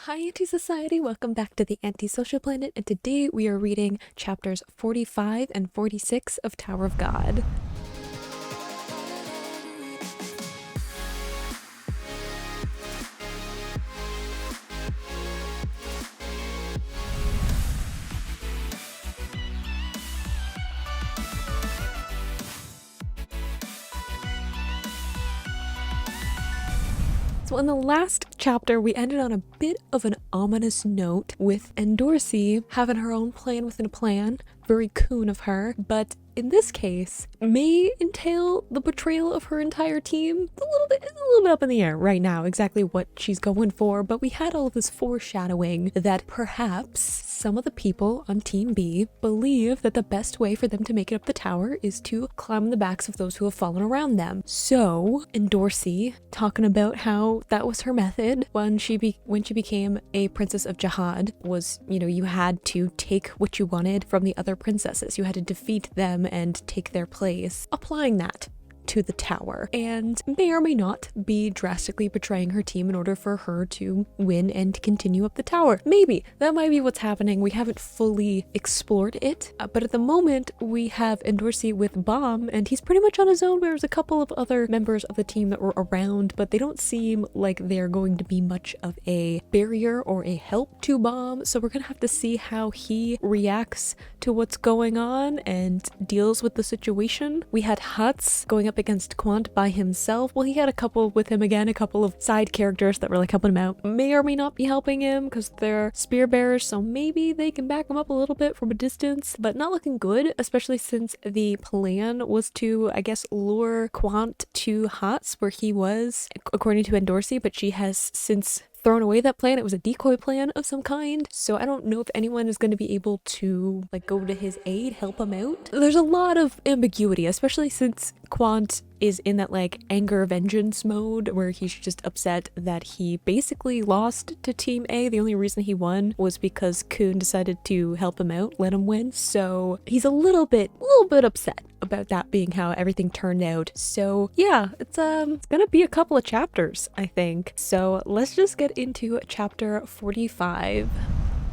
Hi Anti-Society, welcome back to the Antisocial Planet, and today we are reading chapters 45 and 46 of Tower of God. So in the last chapter, we ended on a bit of an ominous note with Endorsi having her own plan within a plan. Very coon of her, but in this case, may entail the betrayal of her entire team. It's a little bit up in the air right now, exactly what she's going for, but we had all of this foreshadowing that perhaps some of the people on Team B believe that the best way for them to make it up the tower is to climb on the backs of those who have fallen around them. So, Endorsi talking about how that was her method when she became a princess of Jihad was, you had to take what you wanted from the other princesses. You had to defeat them and take their place, applying that to the tower, and may or may not be drastically betraying her team in order for her to win and continue up the tower. Maybe that might be what's happening. We haven't fully explored it, but at the moment we have Endorsi with Bomb, and he's pretty much on his own. There's a couple of other members of the team that were around, but they don't seem like they're going to be much of a barrier or a help to Bomb, so we're gonna have to see how he reacts to what's going on and deals with the situation. We had Huts going up against Quant by himself. Well, he had a couple with him again, a couple of side characters that were like helping him out. May or may not be helping him because they're spear bearers, so maybe they can back him up a little bit from a distance, but not looking good, especially since the plan was to, I guess, lure Quant to Huts where he was, according to Endorsi, but she has since thrown away that plan. It was a decoy plan of some kind, so I don't know if anyone is going to be able to go to his aid, help him out. There's a lot of ambiguity, especially since Quant is in that anger vengeance mode where he's just upset that he basically lost to Team A. The only reason he won was because Kun decided to help him out, let him win. So he's a little bit upset about that being how everything turned out. So yeah, it's gonna be a couple of chapters, I think. So let's just get into chapter 45.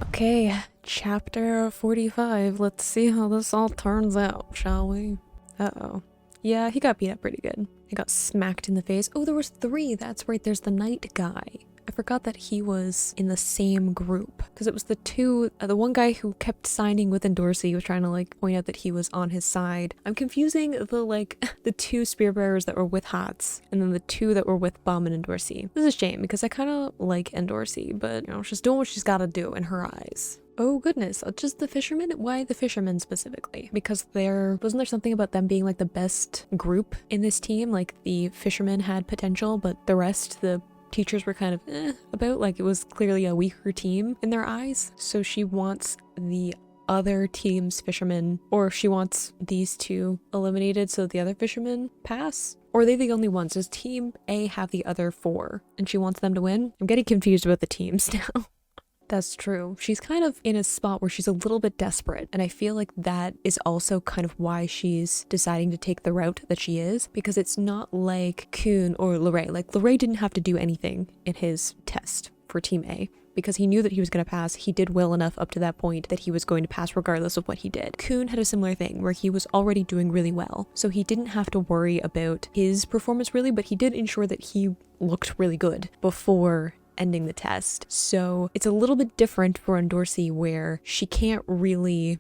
Okay, chapter 45. Let's see how this all turns out, shall we? Uh-oh. Yeah, he got beat up pretty good. He got smacked in the face. Oh, there was 3. That's right, there's the night guy. I forgot that he was in the same group because it was the one guy who kept signing with Endorsi was trying to point out that he was on his side. I'm confusing the 2 spear bearers that were with Hats and then the 2 that were with Bomb and Endorsi. This is a shame because I kind of like Endorsi, but she's doing what she's got to do in her eyes. Oh goodness, just the fishermen? Why the fishermen specifically? Because wasn't there something about them being the best group in this team? The fishermen had potential, but the rest, the teachers were kind of about, it was clearly a weaker team in their eyes. So she wants the other team's fishermen, or she wants these 2 eliminated so the other fishermen pass? Or are they the only ones? Does Team A have the other 4 and she wants them to win? I'm getting confused about the teams now. That's true. She's kind of in a spot where she's a little bit desperate, and I feel like that is also kind of why she's deciding to take the route that she is, because it's not like Kun or Lorray. Lorray didn't have to do anything in his test for Team A because he knew that he was going to pass. He did well enough up to that point that he was going to pass regardless of what he did. Kun had a similar thing where he was already doing really well, so he didn't have to worry about his performance really, but he did ensure that he looked really good before ending the test. So it's a little bit different for Endorsi where she can't really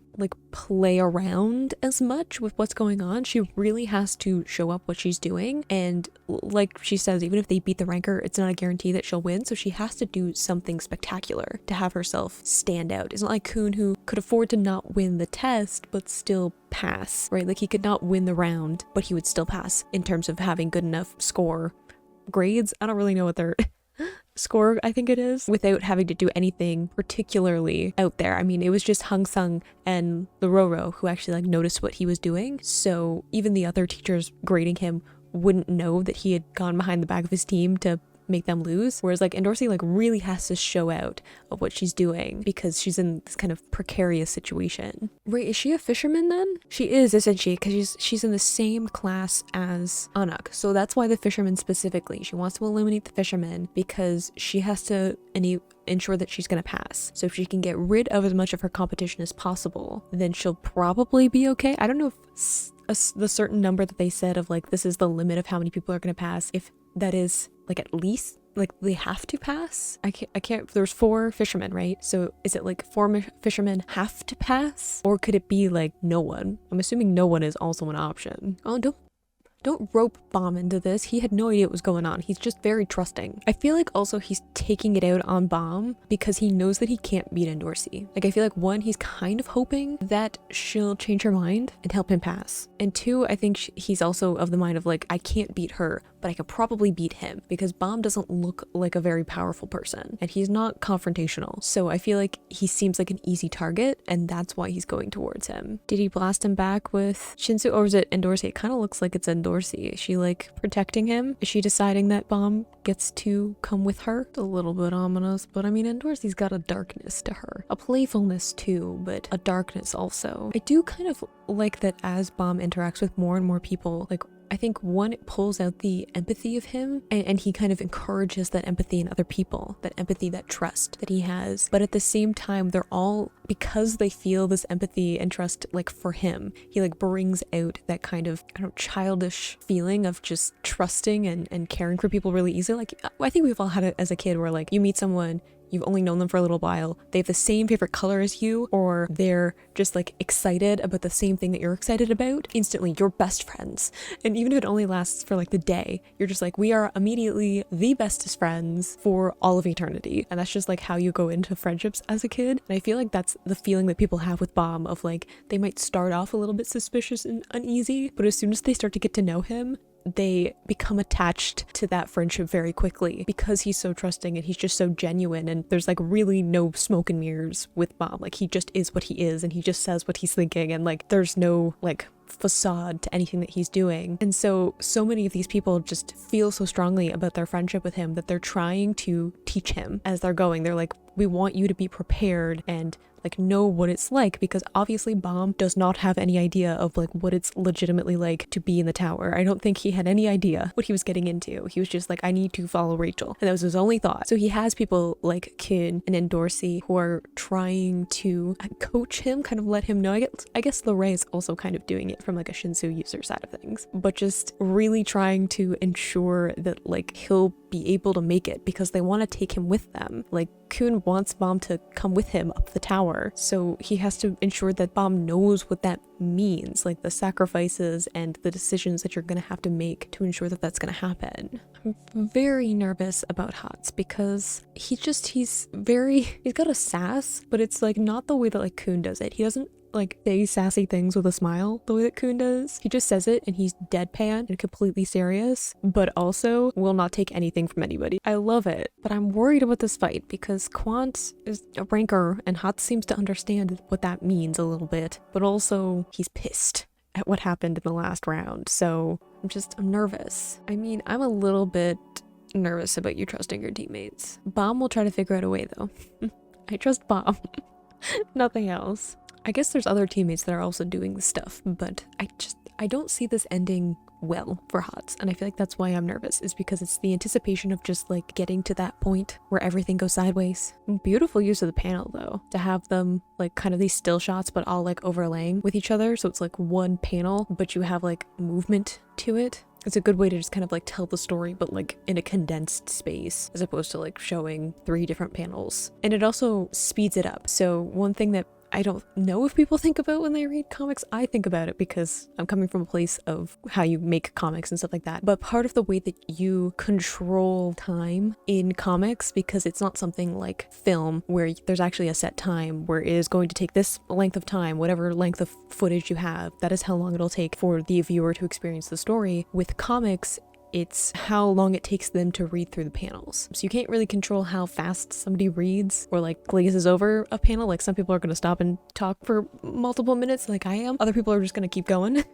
play around as much with what's going on. She really has to show up what she's doing, and like she says, even if they beat the ranker, it's not a guarantee that she'll win, so she has to do something spectacular to have herself stand out. It's not like Kun, who could afford to not win the test but still pass, right? He could not win the round but he would still pass in terms of having good enough score grades. I don't really know what they're score, I think it is, without having to do anything particularly out there. I mean, it was just Hung Sung and the Roro who actually noticed what he was doing, so even the other teachers grading him wouldn't know that he had gone behind the back of his team to make them lose. Whereas Endorsi really has to show out of what she's doing because she's in this kind of precarious situation. Right, is she a fisherman then? She is, isn't she? Because she's in the same class as Anak. So that's why the fisherman specifically. She wants to eliminate the fisherman because she has to ensure that she's gonna pass. So if she can get rid of as much of her competition as possible, then she'll probably be okay. I don't know if the certain number that they said of like this is the limit of how many people are gonna pass, if that is like at least like they have to pass. I can't, there's 4 fishermen, right? So is it like 4 fishermen have to pass, or could it be like no one? I'm assuming no one is also an option. Oh, don't rope Bomb into this. He had no idea what was going on. He's just very trusting. I feel like also he's taking it out on Bomb because he knows that he can't beat Endorsey. Like I feel like 1, he's kind of hoping that she'll change her mind and help him pass. And 2, I think he's also of the mind of like, I can't beat her, but I could probably beat him because Bomb doesn't look like a very powerful person and he's not confrontational. So I feel like he seems like an easy target and that's why he's going towards him. Did he blast him back with Shinsu, or is it Endorsey? It kind of looks like it's Endorsey. Is she like protecting him? Is she deciding that Bomb gets to come with her? It's a little bit ominous, but I mean Endorsey's got a darkness to her. A playfulness too, but a darkness also. I do kind of like that as Bomb interacts with more and more people, like I think 1, it pulls out the empathy of him and he kind of encourages that empathy in other people, that empathy, that trust that he has. But at the same time, they're all, because they feel this empathy and trust like for him, he like brings out that kind of, I don't know, childish feeling of just trusting and caring for people really easily. Like I think we've all had it as a kid where like you meet someone, you've only known them for a little while, they have the same favorite color as you, or they're just like excited about the same thing that you're excited about, instantly you're best friends. And even if it only lasts for like the day, you're just like, we are immediately the bestest friends for all of eternity. And that's just like how you go into friendships as a kid. And I feel like that's the feeling that people have with Bomb, of like, they might start off a little bit suspicious and uneasy, but as soon as they start to get to know him, they become attached to that friendship very quickly because he's so trusting and he's just so genuine, and there's like really no smoke and mirrors with Bomb. Like he just is what he is and he just says what he's thinking, and like there's no like facade to anything that he's doing. And so many of these people just feel so strongly about their friendship with him that they're trying to teach him as they're going. They're like, we want you to be prepared and like know what it's like, because obviously Bomb does not have any idea of like what it's legitimately like to be in the tower. I don't think he had any idea what he was getting into. He was just like, I need to follow Rachel, and that was his only thought. So he has people like Kun and Endorsey who are trying to coach him, kind of let him know. I guess Lorraine is also kind of doing it from like a Shinsu user side of things, but just really trying to ensure that like he'll be able to make it, because they want to take him with them. Like Kun wants Bomb to come with him up the tower, so he has to ensure that Bomb knows what that means, like the sacrifices and the decisions that you're gonna have to make to ensure that that's gonna happen. I'm very nervous about Hats because he's got a sass, but it's like not the way that like Kun does it. He doesn't like say sassy things with a smile the way that Kun does. He just says it and he's deadpan and completely serious, but also will not take anything from anybody. I love it, but I'm worried about this fight because Quant is a ranker and Hats seems to understand what that means a little bit, but also he's pissed at what happened in the last round. So I'm nervous. I mean, I'm a little bit nervous about you trusting your teammates. Bomb will try to figure out a way though. I trust Bomb. Nothing else. I guess there's other teammates that are also doing this stuff, but I don't see this ending well for Hats, and I feel like that's why I'm nervous, is because it's the anticipation of just like getting to that point where everything goes sideways. Beautiful use of the panel though, to have them like kind of these still shots but all like overlaying with each other, so it's like one panel but you have like movement to it. It's a good way to just kind of like tell the story, but like in a condensed space, as opposed to like showing 3 different panels. And it also speeds it up. So one thing that I don't know if people think about when they read comics, I think about it because I'm coming from a place of how you make comics and stuff like that. But part of the way that you control time in comics, because it's not something like film where there's actually a set time where it is going to take this length of time, whatever length of footage you have, that is how long it'll take for the viewer to experience the story. With comics, it's how long it takes them to read through the panels. So you can't really control how fast somebody reads or like glazes over a panel. Like some people are going to stop and talk for multiple minutes like I am. Other people are just going to keep going.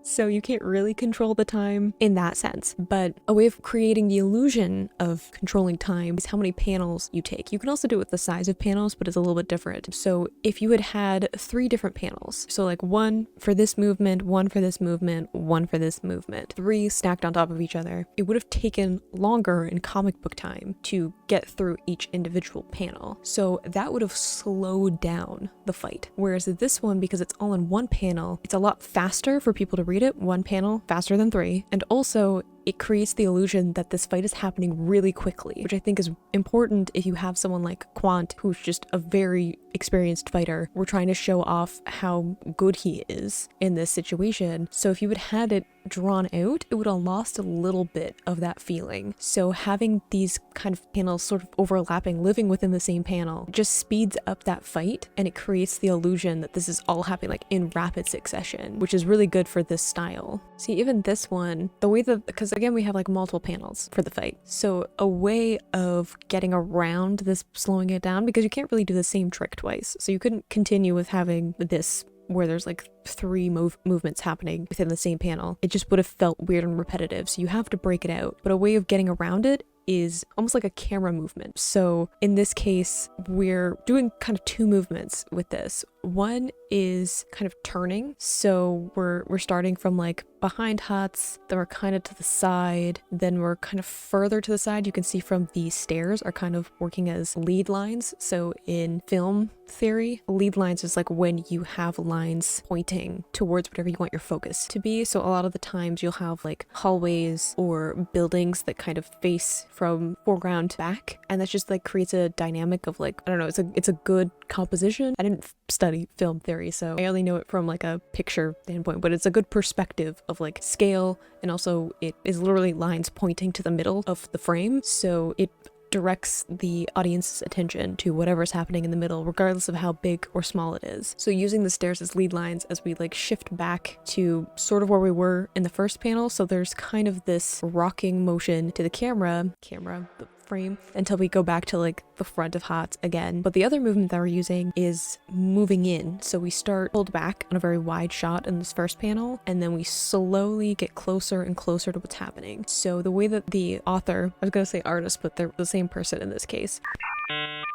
so you can't really control the time in that sense. But a way of creating the illusion of controlling time is how many panels you take. You can also do it with the size of panels, but it's a little bit different. So if you had 3 different panels, so like 1 for this movement, 1 for this movement, 1 for this movement, 3 stacked on top of each other, it would have taken longer in comic book time to get through each individual panel. So that would have slowed down the fight. Whereas this one, because it's all in one panel, it's a lot faster for people to read it. 1 panel faster than 3. And also it creates the illusion that this fight is happening really quickly, which I think is important if you have someone like Quant, who's just a very experienced fighter. We're trying to show off how good he is in this situation. So if you had it drawn out, it would have lost a little bit of that feeling. So having these kind of panels sort of overlapping, living within the same panel, just speeds up that fight, and it creates the illusion that this is all happening like in rapid succession, which is really good for this style. See, even this one, the way that, because again, we have like multiple panels for the fight. So a way of getting around this slowing it down, because you can't really do the same trick twice. So you couldn't continue with having this where there's like 3 movements happening within the same panel. It just would have felt weird and repetitive. So you have to break it out. But a way of getting around it is almost like a camera movement. So in this case, we're doing kind of 2 movements with this. One is kind of turning. So we're starting from like behind huts, then we're kind of to the side, then we're kind of further to the side. You can see from the stairs are kind of working as lead lines. So in film theory, lead lines is like when you have lines pointing towards whatever you want your focus to be. So a lot of the times you'll have like hallways or buildings that kind of face from foreground to back, and that just like creates a dynamic of like, I don't know, it's a good composition. I didn't study film theory, so I only know it from like a picture standpoint, but it's a good perspective of like scale, and also it is literally lines pointing to the middle of the frame, so it directs the audience's attention to whatever's happening in the middle, regardless of how big or small it is. So using the stairs as lead lines as we like shift back to sort of where we were in the first panel, so there's kind of this rocking motion to the camera, the frame, until we go back to like the front of Hots again. But the other movement that we're using is moving in. So we start pulled back on a very wide shot in this first panel, and then we slowly get closer and closer to what's happening. So the way that the author, I was gonna say artist, but they're the same person in this case.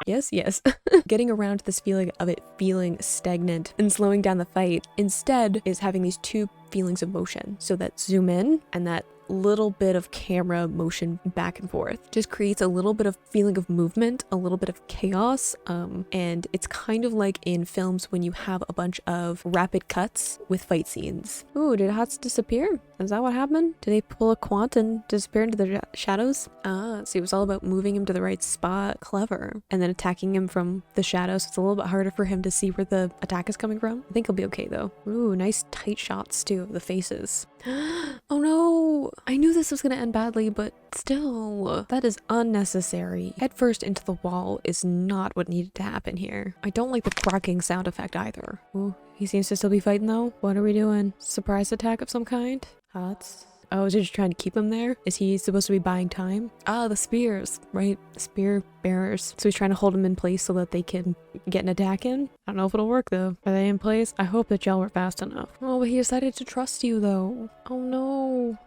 Yes. Getting around to this feeling of it feeling stagnant and slowing down the fight instead is having these 2 feelings of motion. So that zoom in and that little bit of camera motion back and forth just creates a little bit of feeling of movement, a little bit of chaos, and it's kind of like in films when you have a bunch of rapid cuts with fight scenes. Ooh, did Hots disappear? Is that what happened? Did they pull a Quant and disappear into the shadows? So it was all about moving him to the right spot. Clever. And then attacking him from the shadows. It's a little bit harder for him to see where the attack is coming from. I think he'll be okay though. Ooh, nice tight shots too of the faces. Oh no! I knew this was gonna end badly, but still, that is unnecessary. Head first into the wall is not what needed to happen here. I don't like the cracking sound effect either. Ooh, he seems to still be fighting though. What are we doing? Surprise attack of some kind? Hots. Oh, is it just trying to keep him there? Is he supposed to be buying time? Ah, the spears, right? Spear bearers. So he's trying to hold them in place so that they can get an attack in? I don't know if it'll work though. Are they in place? I hope that y'all were fast enough. Oh, but he decided to trust you though. Oh no.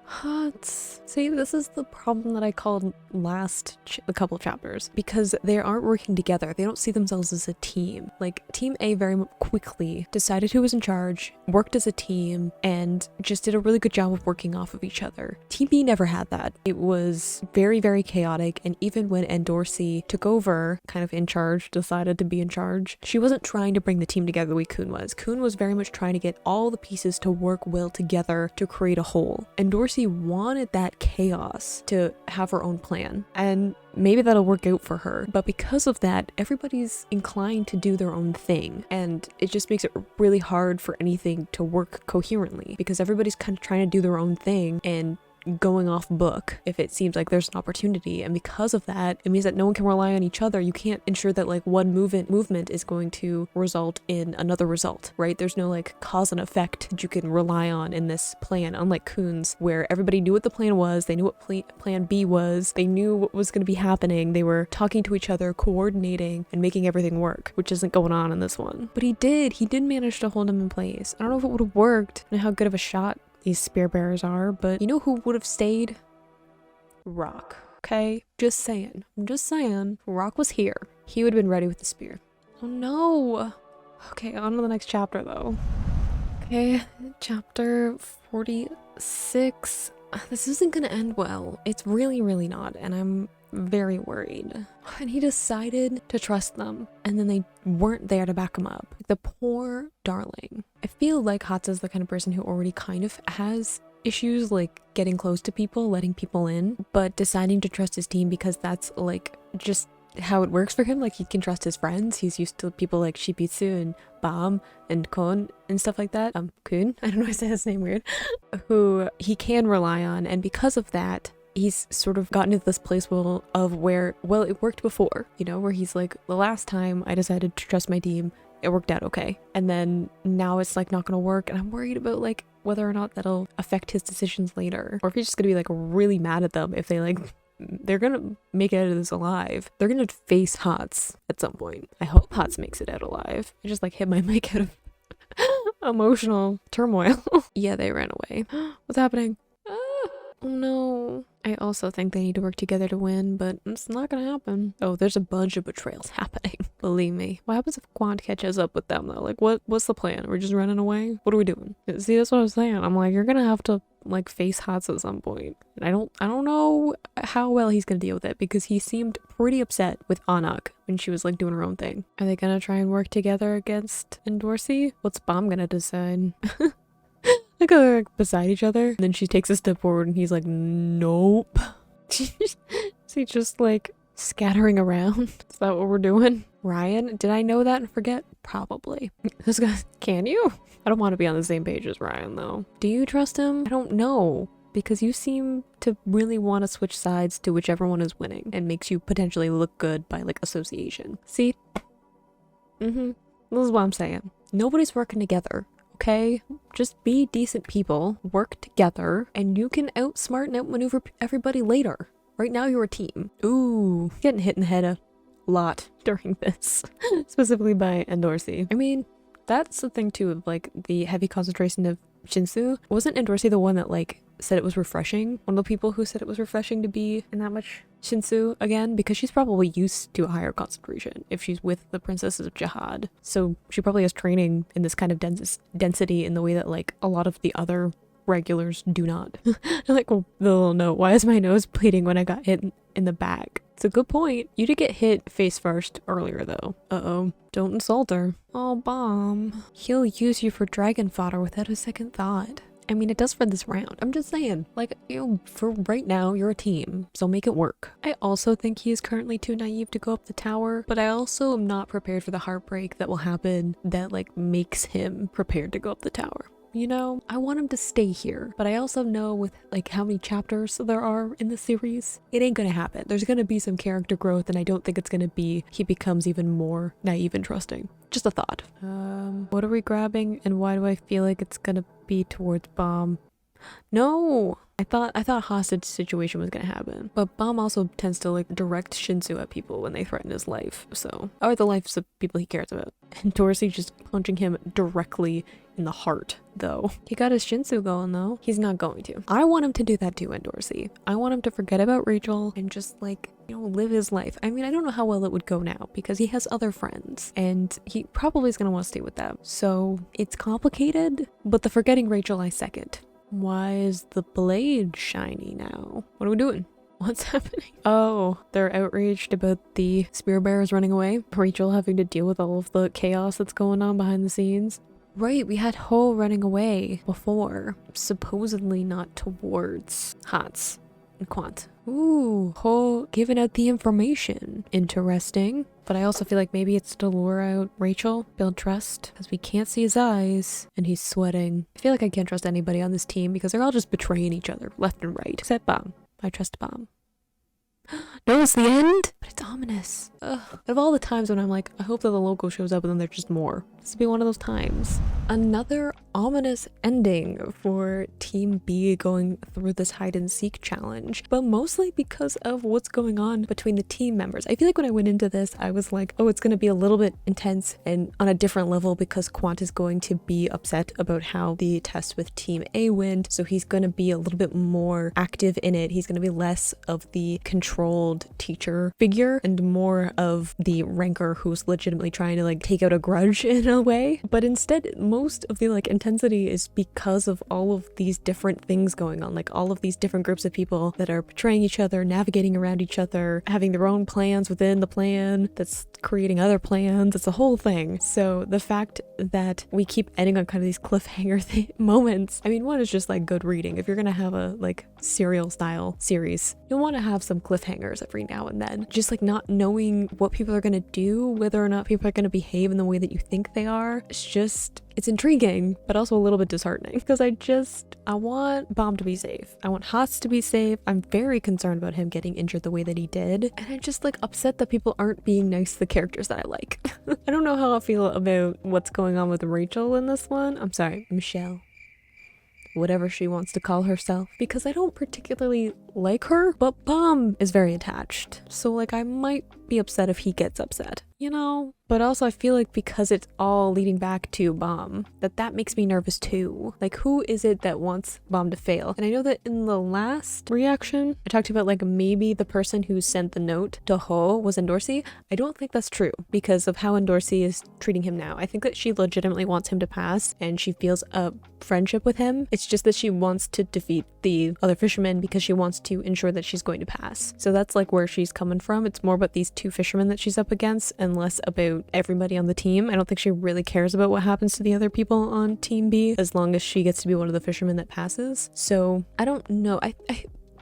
Hots. See, this is the problem that I called last a couple chapters, because they aren't working together. They don't see themselves as a team. Like, Team A very quickly decided who was in charge, worked as a team, and just did a really good job of working off of each other. Team B never had that. It was very, very chaotic, and even when Endorsey took over, kind of in charge, decided to be in charge, she wasn't trying to bring the team together the way Kun was. Kun was very much trying to get all the pieces to work well together to create a whole. Endorsey wanted that chaos to have her own plan, and maybe that'll work out for her, but because of that, everybody's inclined to do their own thing, and it just makes it really hard for anything to work coherently, because everybody's kind of trying to do their own thing and going off book if it seems like there's an opportunity. And because of that, it means that no one can rely on each other. You can't ensure that like one movement is going to result in another result, right? There's no like cause and effect that you can rely on in this plan, unlike Kuhn's, where everybody knew what the plan was, they knew what plan B was, they knew what was going to be happening, they were talking to each other, coordinating, and making everything work, which isn't going on in this one. But he did manage to hold him in place. I don't know if it would have worked and how good of a shot these spear bearers are, but you know who would have stayed? Rock. Okay? Just saying. I'm just saying. Rock was here. He would have been ready with the spear. Oh no! Okay, on to the next chapter though. Okay, chapter 46. This isn't gonna end well. It's really, really not, and I'm very worried. And he decided to trust them, and then they weren't there to back him up. The poor darling. I feel like Hatsu's the kind of person who already kind of has issues like getting close to people, letting people in, but deciding to trust his team because that's like just how it works for him. Like he can trust his friends. He's used to people like Shibitsu and Bam and Kon and stuff like that. Kun, I don't know if I said his name weird, who he can rely on, and because of that, he's sort of gotten to this place where it worked before, you know, where he's like, the last time I decided to trust my team, it worked out okay. And then now it's like not gonna work, and I'm worried about like whether or not that'll affect his decisions later, or if he's just gonna be like really mad at them if they like, they're gonna make it out of this alive. They're gonna face Hats at some point. I hope Hats makes it out alive. I just like hit my mic out of emotional turmoil. Yeah, they ran away. What's happening? Oh no. I also think they need to work together to win, but it's not gonna happen. Oh, there's a bunch of betrayals happening. Believe me. What happens if Quant catches up with them though? Like what's the plan? We're just running away? What are we doing? See, that's what I was saying. I'm like, you're gonna have to like face Hats at some point. And I don't know how well he's gonna deal with it, because he seemed pretty upset with Anak when she was like doing her own thing. Are they gonna try and work together against Endorsey? What's Bomb gonna decide? Like they're like beside each other, and then she takes a step forward and he's like, nope. Is he just like scattering around? Is that what we're doing? Ryan, did I know that and forget? Probably. This guy, can you? I don't want to be on the same page as Ryan though. Do you trust him? I don't know, because you seem to really want to switch sides to whichever one is winning and makes you potentially look good by like association. See? This is what I'm saying. Nobody's working together. Okay, just be decent people, work together, and you can outsmart and outmaneuver everybody later. Right now you're a team. Ooh, getting hit in the head a lot during this, specifically by Endorsey. I mean, that's the thing too of like the heavy concentration of Shinsu. Wasn't Endorsey the one that like said it was refreshing? One of the people who said it was refreshing to be in that much Shinsu again, because she's probably used to a higher concentration if she's with the princesses of Jihad. So she probably has training in this kind of density in the way that like a lot of the other regulars do not. Like, well, the little note, why is my nose bleeding when I got hit in the back? It's a good point. You did get hit face first earlier though. Uh-oh. Don't insult her. Oh, Bomb. He'll use you for dragon fodder without a second thought. I mean, it does for this round. I'm just saying, like, you know, for right now, you're a team, so make it work. I also think he is currently too naive to go up the tower, but I also am not prepared for the heartbreak that will happen that, like, makes him prepared to go up the tower. You know, I want him to stay here, but I also know with like how many chapters there are in the series, it ain't gonna happen. There's gonna be some character growth, and I don't think it's gonna be he becomes even more naive and trusting. Just a thought. What are we grabbing, and why do I feel like it's gonna be towards Bomb? No! I thought hostage situation was gonna happen, but Bomb also tends to like direct Shinsu at people when they threaten his life, so, or the lives of people he cares about. And Dorsey just punching him directly in the heart, though. He got his Shinsu going though. He's not going to. I want him to do that too, Endorsey. I want him to forget about Rachel and just like, you know, live his life. I mean, I don't know how well it would go now because he has other friends and he probably is gonna want to stay with them. So it's complicated, but the forgetting Rachel I second. Why is the blade shiny now? What are we doing? What's happening? Oh, they're outraged about the spear bearers running away. Rachel having to deal with all of the chaos that's going on behind the scenes. Right, we had Ho running away before, supposedly not towards Hats and Quant. Ooh, Ho giving out the information. Interesting. But I also feel like maybe it's to lure out Rachel, build trust, because we can't see his eyes, and he's sweating. I feel like I can't trust anybody on this team because they're all just betraying each other left and right. Except Bomb. I trust Bomb. No, it's the end? But it's ominous. Ugh. Out of all the times when I'm like, I hope that the logo shows up and then there's just more. This would be one of those times. Another ominous ending for Team B going through this hide and seek challenge, but mostly because of what's going on between the team members. I feel like when I went into this, I was like, oh, it's going to be a little bit intense and on a different level because Quant is going to be upset about how the test with Team A went. So he's going to be a little bit more active in it. He's going to be less of the controlled teacher figure and more of the ranker who's legitimately trying to like take out a grudge in a way. But instead, most of the like intensity is because of all of these different things going on, like all of these different groups of people that are betraying each other, navigating around each other, having their own plans within the plan that's creating other plans. It's a whole thing. So the fact that we keep ending on kind of these cliffhanger moments, I mean, one is just like good reading. If you're gonna have a like serial style series, you'll want to have some cliffhangers every now and then. Just like not knowing what people are gonna do, whether or not people are gonna behave in the way that you think they are. It's intriguing, but also a little bit disheartening because I want Bomb to be safe. I want Haas to be safe. I'm very concerned about him getting injured the way that he did. And I'm just like upset that people aren't being nice to the characters that I like. I don't know how I feel about what's going on with Rachel in this one. I'm sorry, Michelle. Whatever she wants to call herself, because I don't particularly like her, but Bomb is very attached. So like I might be upset if he gets upset, you know? But also I feel like because it's all leading back to Bomb, that makes me nervous too. Like who is it that wants Bomb to fail? And I know that in the last reaction, I talked about like maybe the person who sent the note to Ho was Endorsey. I don't think that's true because of how Endorsey is treating him now. I think that she legitimately wants him to pass and she feels a friendship with him. It's just that she wants to defeat the other fishermen because she wants to ensure that she's going to pass. So that's like where she's coming from. It's more about these two fishermen that she's up against and less about everybody on the team. I don't think she really cares about what happens to the other people on Team B as long as she gets to be one of the fishermen that passes. So I don't know. I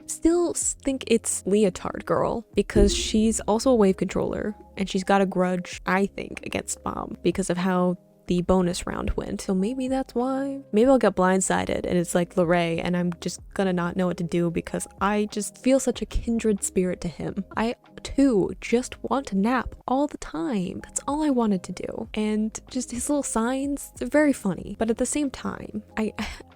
still think it's Leotard Girl because she's also a wave controller and she's got a grudge, I think, against Bomb because of how the bonus round went. So maybe that's why. Maybe I'll get blindsided and it's like Lorray and I'm just gonna not know what to do because I just feel such a kindred spirit to him. I too just want to nap all the time. That's all I wanted to do. And just his little signs, they're very funny. But at the same time,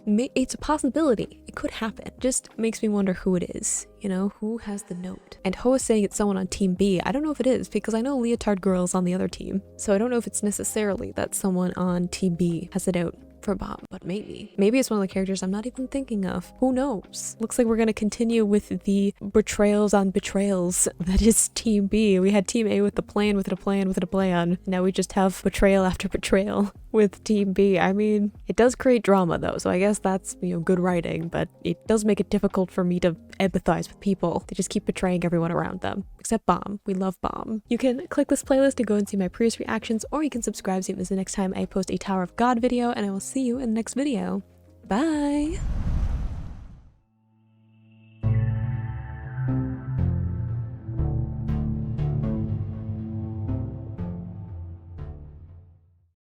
it's a possibility. It could happen. Just makes me wonder who it is. You know, who has the note? And Ho is saying it's someone on Team B. I don't know if it is because I know Leotard Girl is on the other team. So I don't know if it's necessarily that someone on Team B has it out for Bob, but maybe it's one of the characters I'm not even thinking of. Who knows? Looks like we're gonna continue with the betrayals on betrayals that is Team B. We had Team A with the plan within a plan within a plan. Now we just have betrayal after betrayal with Team B. I mean, it does create drama though, so I guess that's, you know, good writing, but it does make it difficult for me to empathize with people. They just keep betraying everyone around them. Except Bomb. We love Bomb. You can click this playlist to go and see my previous reactions, or you can subscribe so you don't miss the next time I post a Tower of God video, and I will see you in the next video. Bye!